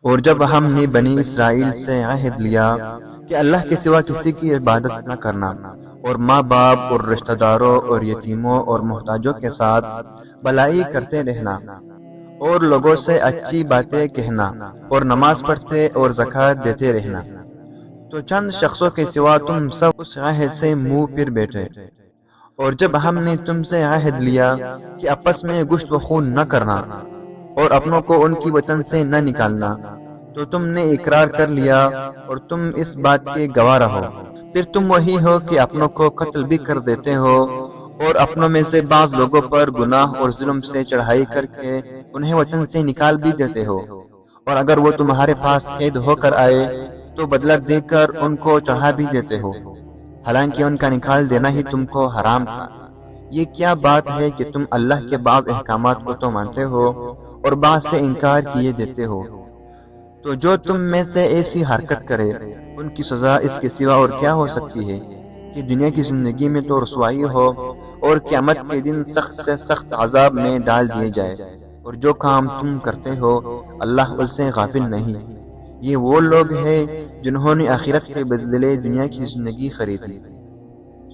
اور جب ہم نے بنی اسرائیل سے عہد لیا کہ اللہ کے سوا کسی کی عبادت نہ کرنا، اور ماں باپ اور رشتہ داروں اور یتیموں اور محتاجوں کے ساتھ بھلائی کرتے رہنا، اور لوگوں سے اچھی باتیں کہنا، اور نماز پڑھتے اور زکوٰۃ دیتے رہنا، تو چند شخصوں کے سوا تم سب اس عہد سے منہ پھر بیٹھے۔ اور جب ہم نے تم سے عہد لیا کہ آپس میں گشت و خون نہ کرنا اور اپنوں کو ان کی وطن سے نہ نکالنا، تو تم نے اقرار کر لیا اور تم اس بات کے گواہ رہو۔ پھر تم وہی ہو کہ اپنوں کو قتل بھی کر دیتے ہو، اور اپنوں میں سے بعض لوگوں پر گناہ اور ظلم سے چڑھائی کر کے انہیں وطن سے نکال بھی دیتے ہو، اور اگر وہ تمہارے پاس قید ہو کر آئے تو بدلہ دے کر ان کو چڑھا بھی دیتے ہو، حالانکہ ان کا نکال دینا ہی تم کو حرام تھا۔ یہ کیا بات ہے کہ تم اللہ کے بعض احکامات کو تو مانتے ہو اور بعض سے انکار کیے دیتے ہو؟ تو جو تم میں سے ایسی حرکت کرے ان کی سزا اس کے سوا اور کیا ہو سکتی ہے کہ دنیا کی زندگی میں تو رسوائی ہو اور قیامت کے دن سخت سے سخت عذاب میں ڈال دیے جائے۔ اور جو کام تم کرتے ہو اللہ ان سے غافل نہیں۔ یہ وہ لوگ ہیں جنہوں نے آخرت کے بدلے دنیا کی زندگی خریدی،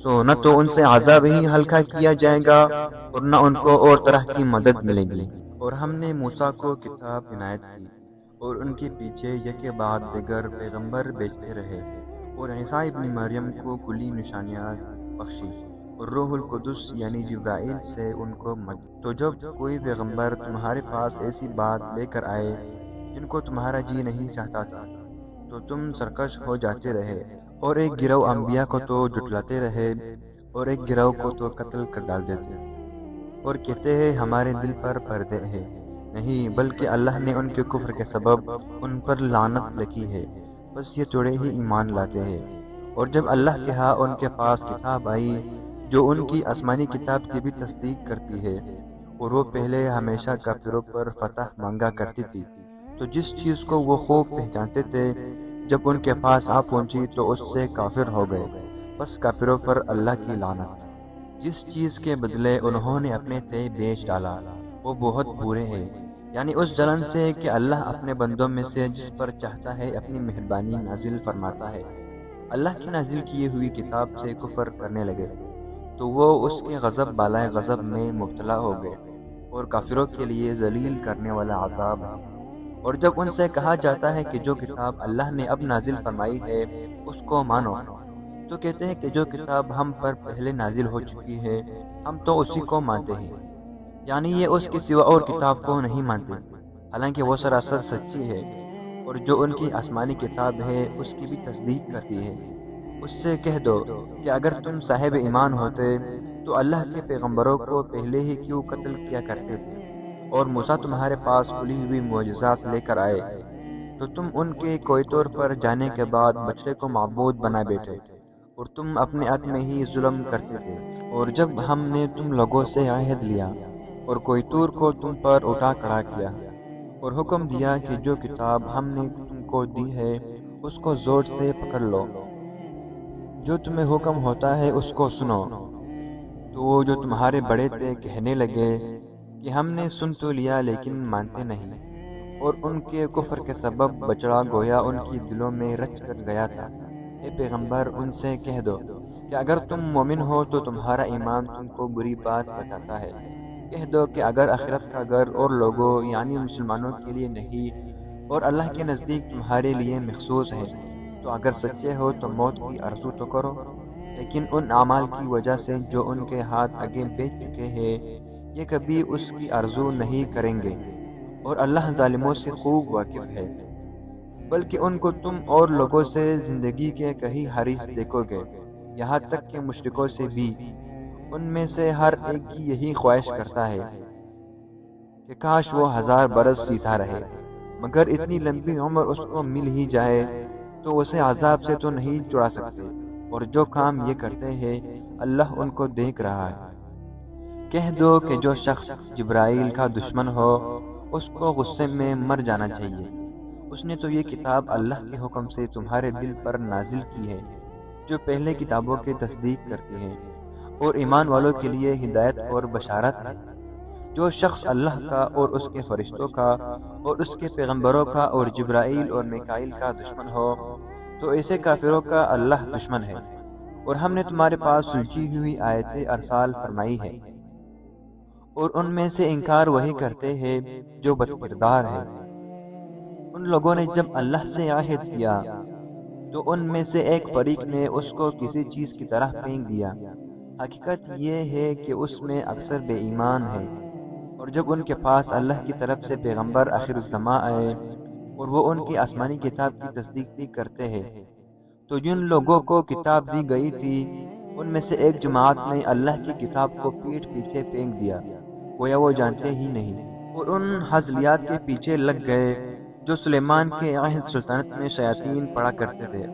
سو نہ تو ان سے عذاب ہی ہلکا کیا جائے گا اور نہ ان کو اور طرح کی مدد ملے گی۔ اور ہم نے موسیٰ کو کتاب عنایت کی، اور ان کے پیچھے یکے بعد دیگر پیغمبر بھیجتے رہے، اور عیسیٰ ابن مریم کو کلی نشانیاں بخشی، اور روح القدس یعنی جبرائیل سے ان کو مدد۔ تو جب کوئی پیغمبر تمہارے پاس ایسی بات لے کر آئے جن کو تمہارا جی نہیں چاہتا تھا، تو تم سرکش ہو جاتے رہے، اور ایک گروہ انبیاء کو تو جھٹلاتے رہے اور ایک گروہ کو تو قتل کر ڈال دیتے، اور کہتے ہیں ہمارے دل پر پردے ہیں۔ نہیں، بلکہ اللہ نے ان کے کفر کے سبب ان پر لعنت لکھی ہے، بس یہ تھوڑے ہی ایمان لاتے ہیں۔ اور جب اللہ کے ہاں ان کے پاس کتاب آئی جو ان کی آسمانی کتاب کی بھی تصدیق کرتی ہے، اور وہ پہلے ہمیشہ کافروں پر فتح مانگا کرتی تھی، تو جس چیز کو وہ خوب پہچانتے تھے جب ان کے پاس آ پہنچی تو اس سے کافر ہو گئے، بس کافروں پر اللہ کی لعنت۔ جس چیز کے بدلے انہوں نے اپنے تئیں بیچ ڈالا وہ بہت برے ہیں، یعنی اس جلن سے کہ اللہ اپنے بندوں میں سے جس پر چاہتا ہے اپنی مہربانی نازل فرماتا ہے۔ اللہ کی نازل کی ہوئی کتاب سے کفر کرنے لگے تو وہ اس کے غضب بالائے غضب میں مبتلا ہو گئے، اور کافروں کے لیے ذلیل کرنے والا عذاب ہے۔ اور جب ان سے کہا جاتا ہے کہ جو کتاب اللہ نے اب نازل فرمائی ہے اس کو مانو، تو کہتے ہیں کہ جو کتاب ہم پر پہلے نازل ہو چکی ہے ہم تو اسی کو مانتے ہیں، یعنی یہ اس کے سوا اور کتاب کو نہیں مانتے، حالانکہ وہ سراسر سچی ہے۔ اور جو ان کی آسمانی کتاب ہے اس کی بھی تصدیق کرتی ہے۔ اس سے کہہ دو کہ اگر تم صاحب ایمان ہوتے تو اللہ کے پیغمبروں کو پہلے ہی کیوں قتل کیا کرتے تھے، اور موسیٰ تمہارے پاس کھلی ہوئی معجزات لے کر آئے تو تم ان کے کوئی طور پر جانے کے بعد بچڑے کو معبود بنا بیٹھے، اور تم اپنے حق میں ہی ظلم کرتے تھے۔ اور جب ہم نے تم لوگوں سے عہد لیا اور کوئی طور کو تم پر اٹھا کھڑا کیا اور حکم دیا کہ جو کتاب ہم نے تم کو دی ہے اس کو زور سے پکڑ لو، جو تمہیں حکم ہوتا ہے اس کو سنو، تو وہ جو تمہارے بڑے تھے کہنے لگے کہ ہم نے سن تو لیا لیکن مانتے نہیں، اور ان کے کفر کے سبب بچڑا گویا ان کی دلوں میں رچ کر گیا تھا۔ اے پیغمبر ان سے کہہ دو کہ اگر تم مومن ہو تو تمہارا ایمان تم کو بری بات بتاتا ہے۔ کہہ دو کہ اگر آخرت کا گھر اور لوگوں یعنی مسلمانوں کے لیے نہیں اور اللہ کے نزدیک تمہارے لیے مخصوص ہے، تو اگر سچے ہو تو موت کی آرزو تو کرو، لیکن ان اعمال کی وجہ سے جو ان کے ہاتھ آگے بیچ چکے ہیں یہ کبھی اس کی آرزو نہیں کریں گے، اور اللہ ظالموں سے خوب واقف ہے۔ بلکہ ان کو تم اور لوگوں سے زندگی کے کئی حریص دیکھو گے، یہاں تک کہ مشرکوں سے بھی۔ ان میں سے ہر ایک کی یہی خواہش کرتا ہے کہ کاش وہ 1000 برس جیتا رہے، مگر اتنی لمبی عمر اس کو مل ہی جائے تو اسے عذاب سے تو نہیں چھڑا سکتے، اور جو کام یہ کرتے ہیں اللہ ان کو دیکھ رہا ہے۔ کہہ دو کہ جو شخص جبرائیل کا دشمن ہو اس کو غصے میں مر جانا چاہیے، اس نے تو یہ کتاب اللہ کے حکم سے تمہارے دل پر نازل کی ہے جو پہلے کتابوں کی تصدیق کرتی ہے، اور ایمان والوں کے لیے ہدایت اور بشارت ہے۔ جو شخص اللہ کا اور اس کے فرشتوں کا اور اس کے پیغمبروں کا اور جبرائیل اور میکائیل کا دشمن ہو تو ایسے کافروں کا اللہ دشمن ہے، اور ہم نے تمہارے پاس سلجھی ہوئی آیتیں ارسال فرمائی ہے، اور ان میں سے انکار وہی کرتے ہیں جو بد کردار ہے۔ ان لوگوں نے جب اللہ سے عہد کیا تو ان میں سے ایک فریق نے اس کو کسی چیز کی طرح پھینک دیا۔ حقیقت یہ ہے کہ اس میں اکثر بے ایمان ہے، اور جب ان کے پاس اللہ کی طرف سے پیغمبر آخر الزماں آئے اور وہ ان کی آسمانی کتاب کی تصدیق بھی کرتے ہیں تو جن لوگوں کو کتاب دی گئی تھی ان میں سے ایک جماعت نے اللہ کی کتاب کو پیٹھ پیچھے پھینک دیا، گویا وہ جانتے ہی نہیں، اور ان ہزلیات کے پیچھے لگ گئے جو سلیمان کے عہد سلطنت میں شیاطین پڑا کرتے تھے۔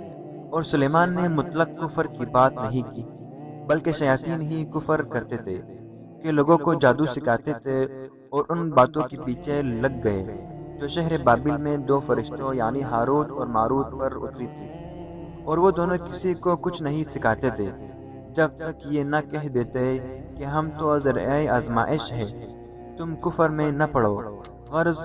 اور سلیمان نے مطلق کفر کی بات نہیں کی، بلکہ شیاطین ہی کفر کرتے تھے کہ لوگوں کو جادو سکھاتے تھے، اور ان باتوں کے پیچھے لگ گئے جو شہر بابل میں دو فرشتوں یعنی ہاروت اور ماروت پر اتری تھی، اور وہ دونوں کسی کو کچھ نہیں سکھاتے تھے جب تک یہ نہ کہہ دیتے کہ ہم تو ذریعہ آزمائش ہے، تم کفر میں نہ پڑو۔ غرض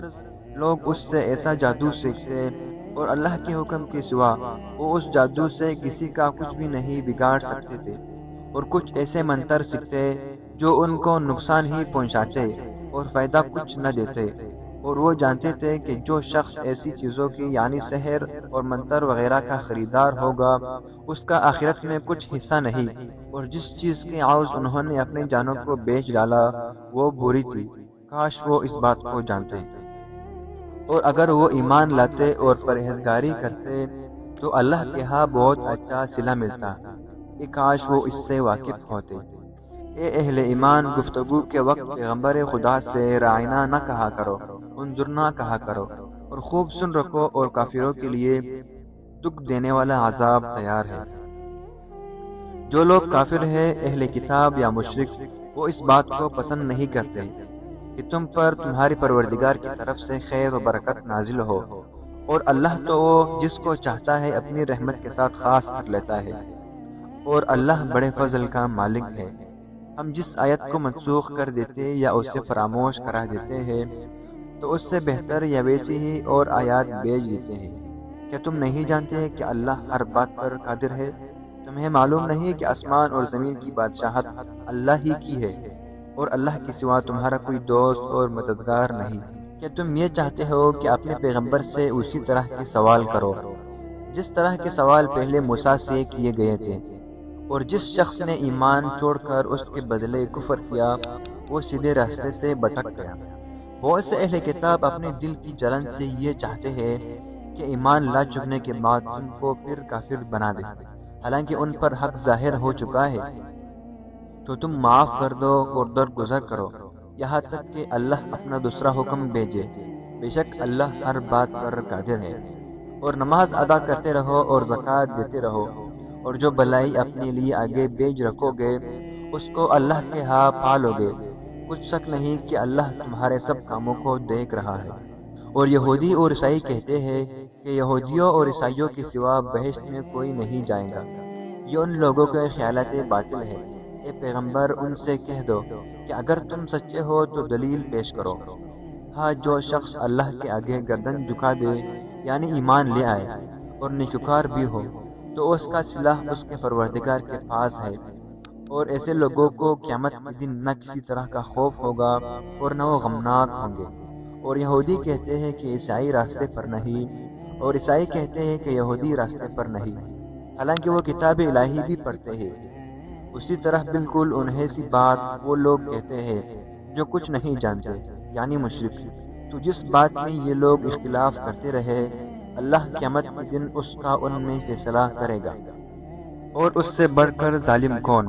لوگ اس سے ایسا جادو سیکھتے اور اللہ کے حکم کے سوا وہ اس جادو سے کسی کا کچھ بھی نہیں بگاڑ سکتے تھے، اور کچھ ایسے منتر سیکھتے جو ان کو نقصان ہی پہنچاتے اور فائدہ کچھ نہ دیتے، اور وہ جانتے تھے کہ جو شخص ایسی چیزوں کی یعنی سحر اور منتر وغیرہ کا خریدار ہوگا اس کا آخرت میں کچھ حصہ نہیں، اور جس چیز کے عوض انہوں نے اپنی جانوں کو بیچ ڈالا وہ بری تھی، کاش وہ اس بات کو جانتے۔ اور اگر وہ ایمان لاتے اور پرہیزگاری کرتے تو اللہ کے ہاں بہت اچھا صلہ ملتا کہ کاش وہ اس سے واقف ہوتے۔ اے اہل ایمان، گفتگو کے وقت پیغمبر خدا سے رائنا نہ کہا کرو، انظرنا کہا کرو، اور خوب سن رکھو، اور کافروں کے لیے دکھ دینے والا عذاب تیار ہے۔ جو لوگ کافر ہیں، اہل کتاب یا مشرک، وہ اس بات کو پسند نہیں کرتے کہ تم پر تمہاری پروردگار کی طرف سے خیر و برکت نازل ہو، اور اللہ تو وہ جس کو چاہتا ہے اپنی رحمت کے ساتھ خاص کر لیتا ہے، اور اللہ بڑے فضل کا مالک ہے۔ ہم جس آیت کو منسوخ کر دیتے یا اسے فراموش کرا دیتے ہیں تو اس سے بہتر یا ویسی ہی اور آیات بھیج دیتے ہیں۔ کیا تم نہیں جانتے کہ اللہ ہر بات پر قادر ہے؟ تمہیں معلوم نہیں کہ آسمان اور زمین کی بادشاہت اللہ ہی کی ہے، اور اللہ کے سوا تمہارا کوئی دوست اور مددگار نہیں۔ کیا تم یہ چاہتے ہو کہ اپنے پیغمبر سے اسی طرح کے سوال کرو جس طرح کے سوال پہلے موسیٰ سے کیے گئے تھے؟ اور جس شخص نے ایمان چھوڑ کر اس کے بدلے کفر کیا وہ سیدھے راستے سے بھٹک گیا۔ بہت سے اہل کتاب اپنے دل کی جلن سے یہ چاہتے ہیں کہ ایمان لا چکنے کے بعد تم کو پھر کافر بنا دے، حالانکہ ان پر حق ظاہر ہو چکا ہے، تو تم معاف کر دو اور درگزر کرو یہاں تک کہ اللہ اپنا دوسرا حکم بھیجے۔ بے شک اللہ ہر بات پر قادر ہے۔ اور نماز ادا کرتے رہو اور زکوٰۃ دیتے رہو، اور جو بلائی اپنے لیے آگے بھیج رکھو گے اس کو اللہ کے ہاں پالو گے۔ کچھ شک نہیں کہ اللہ تمہارے سب کاموں کو دیکھ رہا ہے۔ اور یہودی اور عیسائی کہتے ہیں کہ یہودیوں اور عیسائیوں کے سوا بہشت میں کوئی نہیں جائے گا۔ یہ ان لوگوں کے خیالات باطل ہے۔ اے پیغمبر، ان سے کہہ دو کہ اگر تم سچے ہو تو دلیل پیش کرو۔ ہاں، جو شخص اللہ کے آگے گردن جھکا دے یعنی ایمان لے آئے اور نیکوکار بھی ہو تو اس کا صلہ اس کے پروردگار کے پاس ہے، اور ایسے لوگوں کو قیامت کے دن نہ کسی طرح کا خوف ہوگا اور نہ وہ غمناک ہوں گے۔ اور یہودی کہتے ہیں کہ عیسائی راستے پر نہیں، اور عیسائی کہتے ہیں کہ یہودی راستے پر نہیں، حالانکہ وہ کتاب الہی بھی پڑھتے ہیں۔ اسی طرح بالکل انہیں سی بات وہ لوگ کہتے ہیں جو کچھ نہیں جانتے یعنی مشرک۔ تو جس بات میں یہ لوگ اختلاف کرتے رہے اللہ قیامت کے دن اس کا ان میں فیصلہ کرے گا۔ اور اس سے بڑھ کر ظالم کون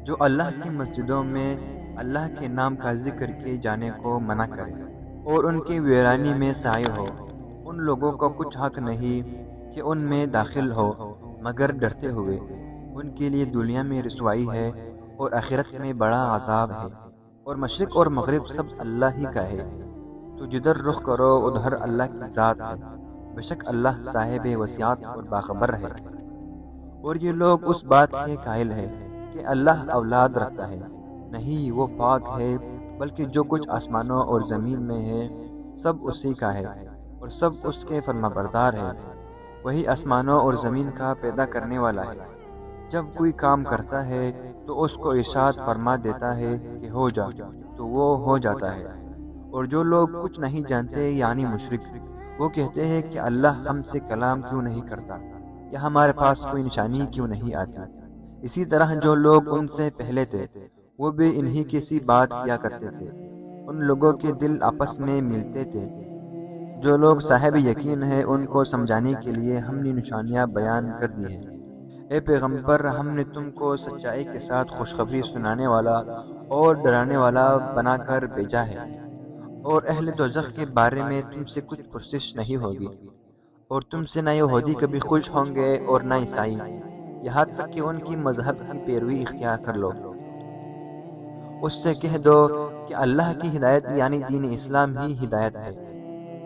جو اللہ کی مسجدوں میں اللہ کے نام کا ذکر کیے جانے کو منع کرے اور ان کی ویرانی میں سائے ہو۔ ان لوگوں کو کچھ حق نہیں کہ ان میں داخل ہو مگر ڈرتے ہوئے۔ ان کے لیے دنیا میں رسوائی ہے اور آخرت میں بڑا عذاب ہے۔ اور مشرق اور مغرب سب اللہ ہی کا ہے، تو جدھر رخ کرو ادھر اللہ کی ذات ہے، بے شک اللہ صاحب وسعت اور باخبر ہے۔ اور یہ لوگ اس بات کے قائل ہیں کہ اللہ اولاد رکھتا ہے، نہیں، وہ پاک ہے، بلکہ جو کچھ آسمانوں اور زمین میں ہے سب اسی کا ہے اور سب اس کے فرما بردار ہے۔ وہی آسمانوں اور زمین کا پیدا کرنے والا ہے۔ جب کوئی کام کرتا ہے تو اس کو ارشاد فرما دیتا ہے کہ ہو جا، تو وہ ہو جاتا ہے۔ اور جو لوگ کچھ نہیں جانتے یعنی مشرک، وہ کہتے ہیں کہ اللہ ہم سے کلام کیوں نہیں کرتا یا ہمارے پاس کوئی نشانی کیوں نہیں آتی۔ اسی طرح جو لوگ ان سے پہلے تھے وہ بھی انہی کی سی بات کیا کرتے تھے۔ ان لوگوں کے دل آپس میں ملتے تھے۔ جو لوگ صاحب یقین ہیں ان کو سمجھانے کے لیے ہم نے نشانیاں بیان کر دی ہیں۔ اے پیغمبر، ہم نے تم کو سچائی کے ساتھ خوشخبری سنانے والا اور ڈرانے والا بنا کر بھیجا ہے، اور اہل دوزخ کے بارے میں تم سے کچھ پرسش نہیں ہوگی، اور تم سے نہ یہودی کبھی خوش ہوں گے اور نہ عیسائی، یہاں تک کہ ان کی مذہب کی پیروی اختیار کر لو۔ اس سے کہہ دو کہ اللہ کی ہدایت یعنی دین اسلام ہی ہدایت ہے۔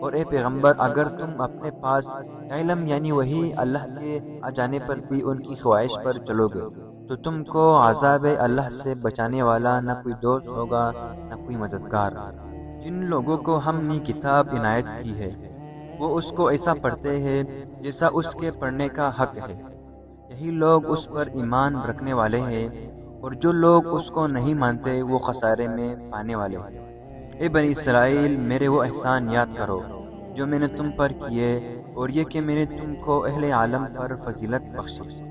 اور اے پیغمبر، اگر تم اپنے پاس علم یعنی وہی اللہ کے آ جانے پر بھی ان کی خواہش پر چلو گے تو تم کو عذاب اللہ سے بچانے والا نہ کوئی دوست ہوگا نہ کوئی مددگار۔ جن لوگوں کو ہم نے کتاب عنایت کی ہے وہ اس کو ایسا پڑھتے ہیں جیسا اس کے پڑھنے کا حق ہے، یہی لوگ اس پر ایمان رکھنے والے ہیں، اور جو لوگ اس کو نہیں مانتے وہ خسارے میں پانے والے ہیں۔ اے بنی اسرائیل، میرے وہ احسان یاد کرو جو میں نے تم پر کیے، اور یہ کہ میں نے تم کو اہل عالم پر فضیلت بخشی۔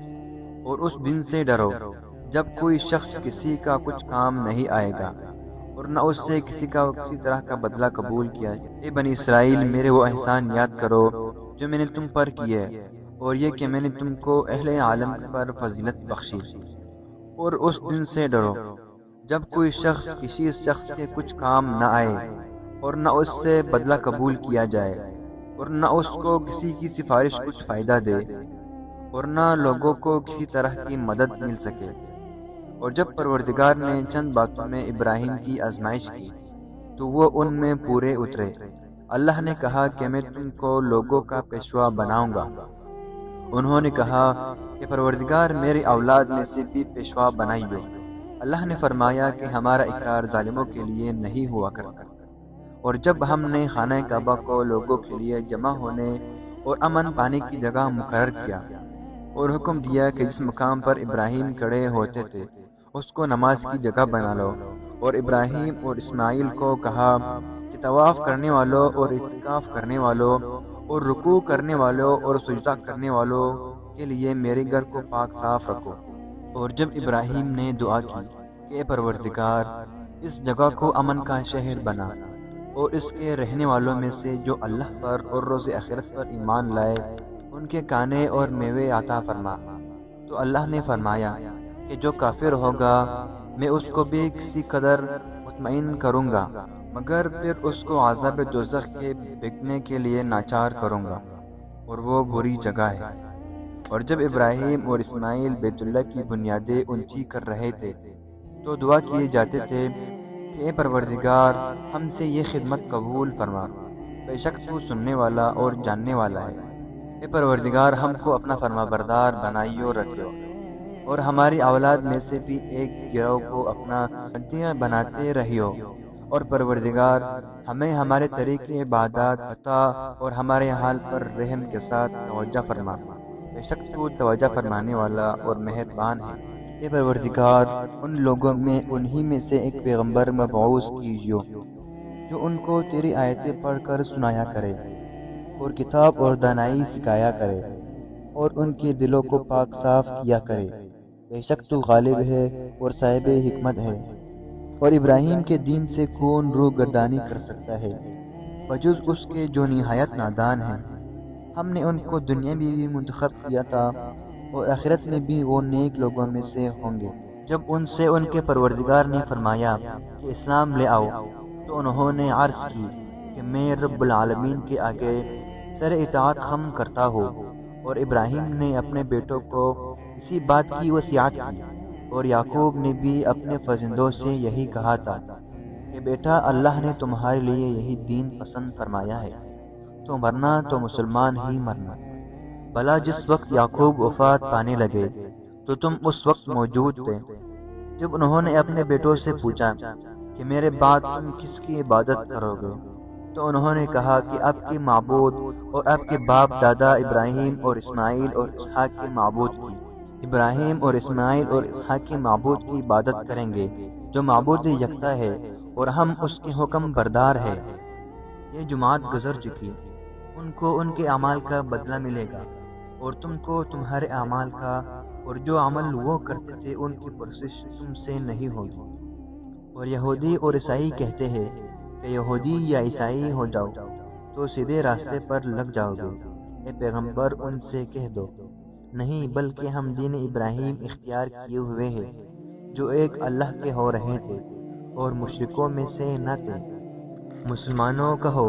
اور اس دن سے ڈرو جب کوئی شخص کسی کا کچھ کام نہیں آئے گا اور نہ اس سے کسی طرح کا بدلہ قبول کیا۔ اے بنی اسرائیل، میرے وہ احسان یاد کرو جو میں نے تم پر کیے، اور یہ کہ میں نے تم کو اہل عالم پر فضیلت بخشی۔ اور اس دن سے ڈرو جب کوئی شخص کسی شخص کے کچھ کام نہ آئے اور نہ اس سے بدلہ قبول کیا جائے، اور نہ اس کو کسی کی سفارش کچھ فائدہ دے، اور نہ لوگوں کو کسی طرح کی مدد مل سکے۔ اور جب پروردگار نے چند باتوں میں ابراہیم کی آزمائش کی تو وہ ان میں پورے اترے۔ اللہ نے کہا کہ میں تم کو لوگوں کا پیشوا بناؤں گا۔ انہوں نے کہا کہ پروردگار، میری اولاد میں سے بھی پیشوا بنائیو۔ اللہ نے فرمایا کہ ہمارا اقرار ظالموں کے لیے نہیں ہوا کرتا۔ اور جب ہم نے خانہ کعبہ کو لوگوں کے لیے جمع ہونے اور امن پانے کی جگہ مقرر کیا اور حکم دیا کہ جس مقام پر ابراہیم کھڑے ہوتے تھے اس کو نماز کی جگہ بنا لو، اور ابراہیم اور اسماعیل کو کہا کہ طواف کرنے والوں اور اعتکاف کرنے والوں اور رکوع کرنے والوں اور سجدہ کرنے والوں کے لیے میرے گھر کو پاک صاف رکھو۔ اور جب ابراہیم نے دعا کی کہ اے پروردگار، اس جگہ کو امن کا شہر بنا، اور اس کے رہنے والوں میں سے جو اللہ پر اور روز آخرت پر ایمان لائے ان کے کھانے اور میوے عطا فرما۔ تو اللہ نے فرمایا کہ جو کافر ہوگا میں اس کو بھی کسی قدر مطمئن کروں گا، مگر پھر اس کو عذاب دوزخ کے بھیگنے کے لیے ناچار کروں گا، اور وہ بری جگہ ہے۔ اور جب ابراہیم اور اسماعیل بیت اللہ کی بنیادیں اونچی کر رہے تھے تو دعا کیے جاتے تھے کہ اے پروردگار، ہم سے یہ خدمت قبول فرما، بے شک تو سننے والا اور جاننے والا ہے۔ اے پروردگار، ہم کو اپنا فرما بردار بنائیو رکھو، اور ہماری اولاد میں سے بھی ایک گروہ کو اپنا بندیاں بناتے رہیو، اور پروردگار ہمیں ہمارے طریقے عبادات عطا اور ہمارے حال پر رحم کے ساتھ توجہ فرما، بے شک تو توجہ فرمانے والا اور مہربان ہے۔ اے پروردگار، ان لوگوں میں انہی میں سے ایک پیغمبر مبعوث کیجیو جو ان کو تیری آیتیں پڑھ کر سنایا کرے اور کتاب اور دانائی سکھایا کرے، اور ان کے دلوں کو پاک صاف کیا کرے، بے شک تو غالب ہے اور صاحب حکمت ہے، اور ابراہیم کے دین سے کون روح گردانی کر سکتا ہے بجز اس کے جو نہایت نادان ہیں۔ ہم نے ان کو دنیا میں بھی منتخب کیا تھا اور آخرت میں بھی وہ نیک لوگوں میں سے ہوں گے۔ جب ان سے ان کے پروردگار نے فرمایا کہ اسلام لے آؤ تو انہوں نے عرض کی کہ میں رب العالمین کے آگے سر اطاعت خم کرتا ہوں۔ اور ابراہیم نے اپنے بیٹوں کو اسی بات کی وصیت کی، اور یعقوب نے بھی اپنے فرزندوں سے یہی کہا تھا کہ بیٹا، اللہ نے تمہارے لیے یہی دین پسند فرمایا ہے، تو مرنا تو مسلمان ہی مرنا۔ بھلا جس وقت یعقوب وفات پانے لگے تو تم اس وقت موجود تھے جب انہوں نے اپنے بیٹوں سے پوچھا کہ میرے بعد تم کس کی عبادت کرو گے؟ تو انہوں نے کہا کہ آپ کے معبود اور آپ کے باپ دادا ابراہیم اور اسماعیل اور اسحاق کے معبود کی، ابراہیم اور اسماعیل اور اسحاق کے معبود کی عبادت کریں گے جو معبود یکتا ہے اور ہم اس کے حکم بردار ہے۔ یہ جماعت گزر چکی، ان کو ان کے اعمال کا بدلہ ملے گا اور تم کو تمہارے اعمال کا، اور جو عمل وہ کرتے تھے ان کی پرسش تم سے نہیں ہوگی۔ اور یہودی اور عیسائی کہتے ہیں کہ یہودی یا عیسائی ہو جاؤ تو سیدھے راستے پر لگ جاؤ گے۔ اے پیغمبر ان سے کہہ دو، نہیں، بلکہ ہم دین ابراہیم اختیار کیے ہوئے ہیں جو ایک اللہ کے ہو رہے تھے اور مشرکوں میں سے نہ تھے۔ مسلمانوں کہو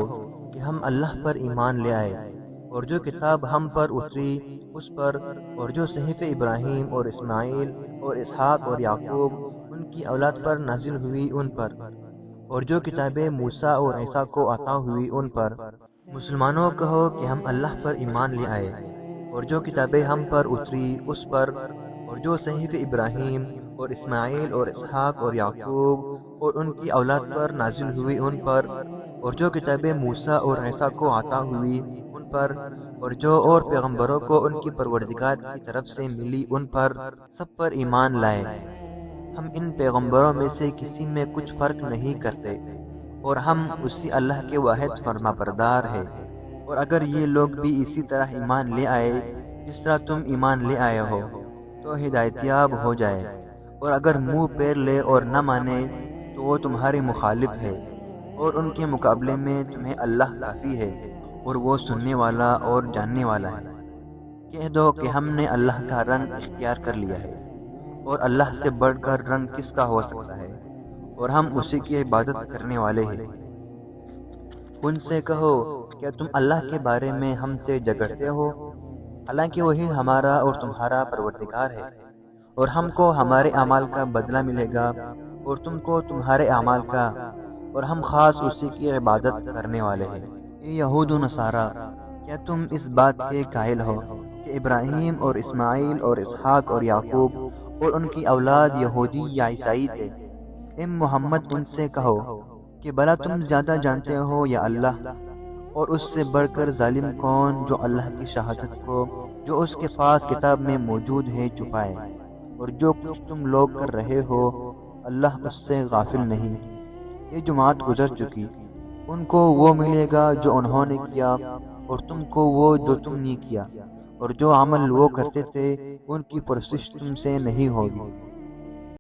کہ ہم اللہ پر ایمان لے آئے اور جو کتاب ہم پر اتری اس پر، اور جو صحیفہ ابراہیم اور اسماعیل اور اسحاق اور یعقوب ان کی اولاد پر نازل ہوئی ان پر، اور جو کتابیں موسیٰ اور عیسیٰ کو عطا ہوئی ان پر۔ مسلمانوں کہو کہ ہم اللہ پر ایمان لے آئے اور جو کتابیں ہم پر اتری اس پر، اور جو صحیفہ ابراہیم اور اسماعیل اور اسحاق اور یعقوب اور ان کی اولاد پر نازل ہوئی ان پر، اور جو کتابیں موسیٰ اور عیسیٰ کو عطا ہوئی ان پر، اور جو اور پیغمبروں کو ان کی پروردگار کی طرف سے ملی ان پر، سب پر ایمان لائے۔ ہم ان پیغمبروں میں سے کسی میں کچھ فرق نہیں کرتے اور ہم اسی اللہ کے واحد فرما بردار ہے۔ اور اگر یہ لوگ بھی اسی طرح ایمان لے آئے جس طرح تم ایمان لے آئے ہو تو ہدایت یاب ہو جائے، اور اگر منہ پھیر لے اور نہ مانے تو وہ تمہارے مخالف ہے، اور ان کے مقابلے میں تمہیں اللہ کافی ہے اور وہ سننے والا اور جاننے والا ہے۔ کہہ دو کہ ہم نے اللہ کا رنگ اختیار کر لیا ہے، اور اللہ سے بڑھ کر رنگ کس کا ہو سکتا ہے، اور ہم اسی کی عبادت کرنے والے ہیں۔ ان سے کہو کیا تم اللہ کے بارے میں ہم سے جھگڑتے ہو، حالانکہ وہی ہمارا اور تمہارا پروردگار ہے، اور ہم کو ہمارے اعمال کا بدلہ ملے گا اور تم کو تمہارے اعمال کا، اور ہم خاص اسی کی عبادت کرنے والے ہیں۔ اے یہود و نصارہ، کیا تم اس بات کے قائل ہو کہ ابراہیم اور اسماعیل اور اسحاق اور یعقوب اور ان کی اولاد یہودی یا عیسائی تھے؟ اے محمد ان سے کہو کہ بھلا تم زیادہ جانتے ہو یا اللہ؟ اور اس سے بڑھ کر ظالم کون جو اللہ کی شہادت کو جو اس کے پاس کتاب میں موجود ہے چھپائے؟ اور جو کچھ تم لوگ کر رہے ہو اللہ اس سے غافل نہیں۔ یہ جماعت گزر چکی، ان کو وہ ملے گا جو انہوں نے کیا اور تم کو وہ جو تم نے کیا، اور جو عمل وہ کرتے تھے ان کی پرسش تم سے نہیں ہوگی۔